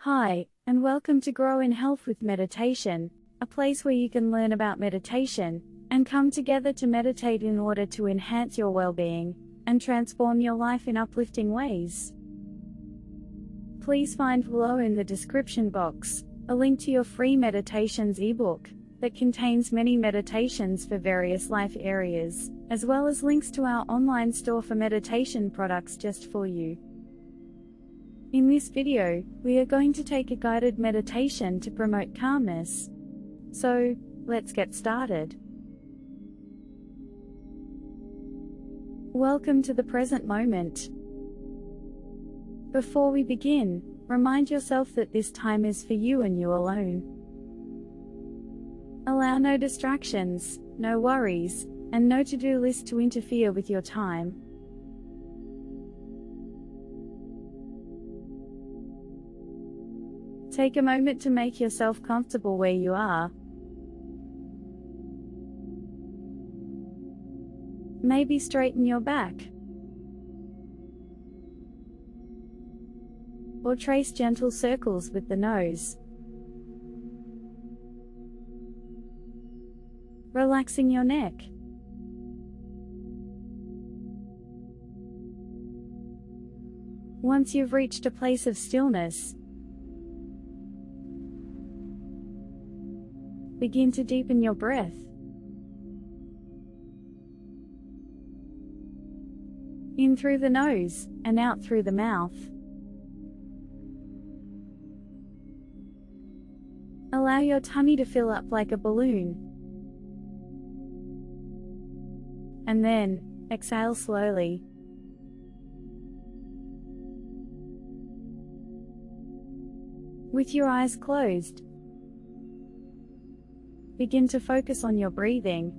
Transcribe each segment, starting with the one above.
Hi, and welcome to Grow in Health with Meditation, a place where you can learn about meditation and come together to meditate in order to enhance your well-being and transform your life in uplifting ways. Please find below in the description box a link to your free meditations ebook that contains many meditations for various life areas, as well as links to our online store for meditation products just for you. In this video, we are going to take a guided meditation to promote calmness. So, let's get started. Welcome to the present moment. Before we begin, remind yourself that this time is for you and you alone. Allow no distractions, no worries, and no to-do list to interfere with your time. Take a moment to make yourself comfortable where you are. Maybe straighten your back, or trace gentle circles with the nose, relaxing your neck. Once you've reached a place of stillness, begin to deepen your breath. In through the nose, and out through the mouth. Allow your tummy to fill up like a balloon. And then, exhale slowly. With your eyes closed, begin to focus on your breathing.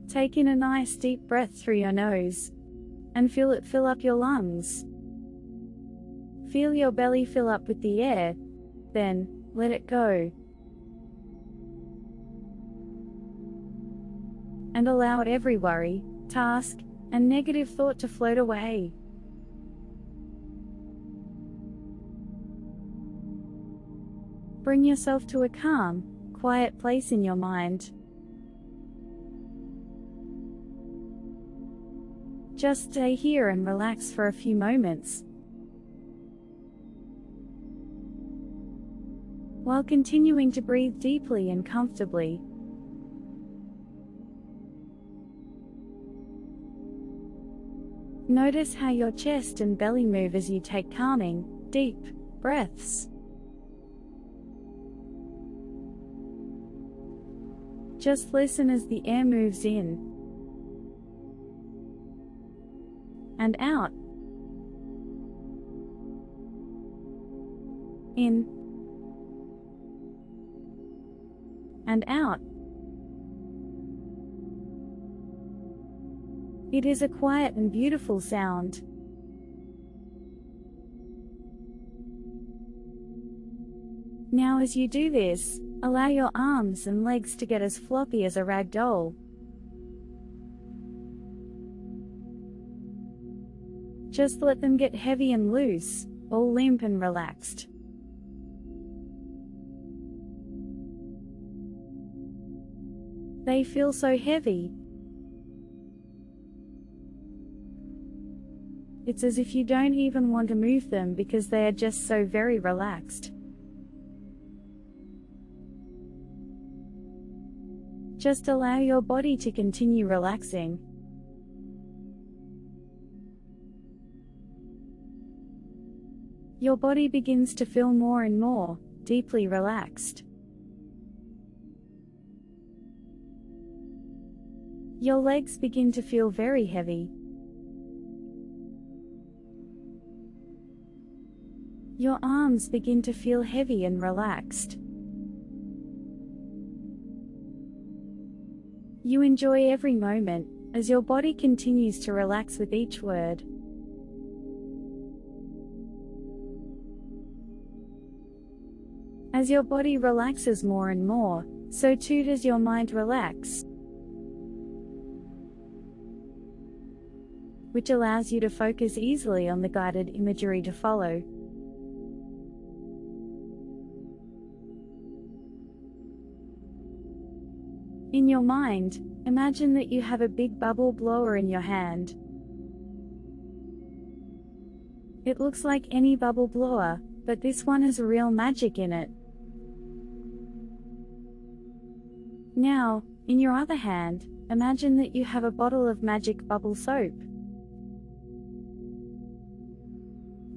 Take in a nice deep breath through your nose, and feel it fill up your lungs. Feel your belly fill up with the air, then, let it go. And allow every worry, task, and negative thought to float away. Bring yourself to a calm, quiet place in your mind. Just stay here and relax for a few moments, while continuing to breathe deeply and comfortably. Notice how your chest and belly move as you take calming, deep breaths. Just listen as the air moves in and out. In and out. It is a quiet and beautiful sound. Now as you do this, allow your arms and legs to get as floppy as a rag doll. Just let them get heavy and loose, all limp and relaxed. They feel so heavy. It's as if you don't even want to move them because they are just so very relaxed. Just allow your body to continue relaxing. Your body begins to feel more and more deeply relaxed. Your legs begin to feel very heavy. Your arms begin to feel heavy and relaxed. You enjoy every moment, as your body continues to relax with each word. As your body relaxes more and more, so too does your mind relax. which allows you to focus easily on the guided imagery to follow. In your mind, imagine that you have a big bubble blower in your hand. It looks like any bubble blower, but this one has real magic in it. Now, in your other hand, imagine that you have a bottle of magic bubble soap.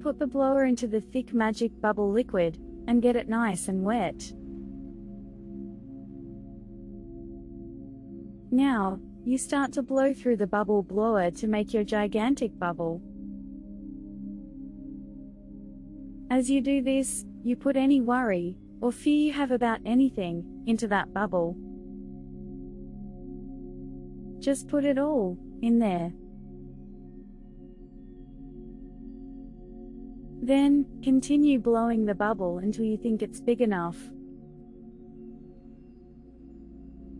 Put the blower into the thick magic bubble liquid, and get it nice and wet. Now, you start to blow through the bubble blower to make your gigantic bubble. As you do this, you put any worry, or fear you have about anything, into that bubble. Just put it all in there. Then, continue blowing the bubble until you think it's big enough.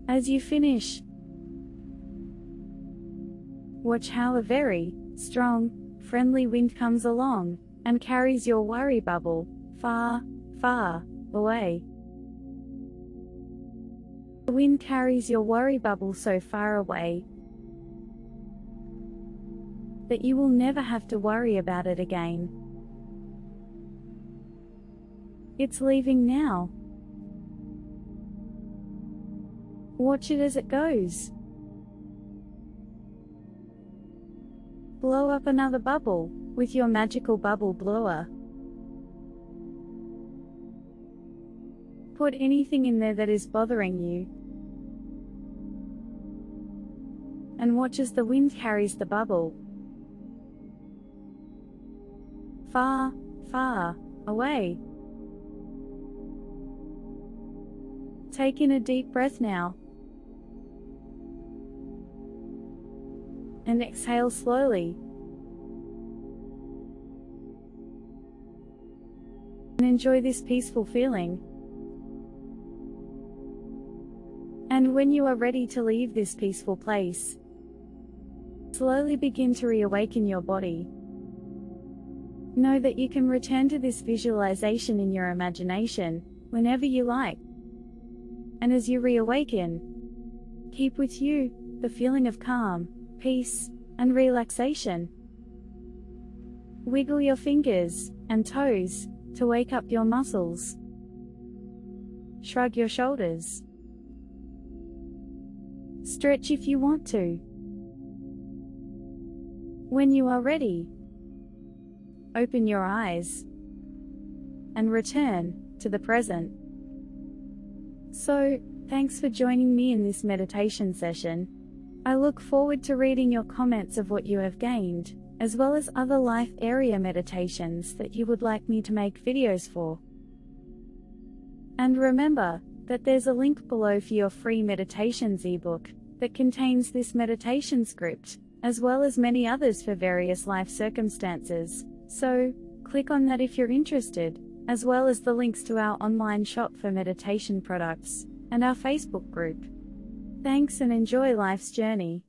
As you finish, watch how a very strong, friendly wind comes along and carries your worry bubble far, far away. The wind carries your worry bubble so far away that you will never have to worry about it again. It's leaving now. Watch it as it goes. Blow up another bubble with your magical bubble blower. Put anything in there that is bothering you, and watch as the wind carries the bubble far, far away. Take in a deep breath now, and exhale slowly. And enjoy this peaceful feeling. And when you are ready to leave this peaceful place, slowly begin to reawaken your body. Know that you can return to this visualization in your imagination whenever you like. And as you reawaken, keep with you the feeling of calm, peace, and relaxation. Wiggle your fingers and toes to wake up your muscles. Shrug your shoulders. Stretch if you want to. When you are ready, open your eyes and return to the present. So, thanks for joining me in this meditation session. I look forward to reading your comments of what you have gained, as well as other life area meditations that you would like me to make videos for. And remember that there's a link below for your free meditations ebook that contains this meditation script, as well as many others for various life circumstances. So, click on that if you're interested, as well as the links to our online shop for meditation products, and our Facebook group. Thanks and enjoy life's journey.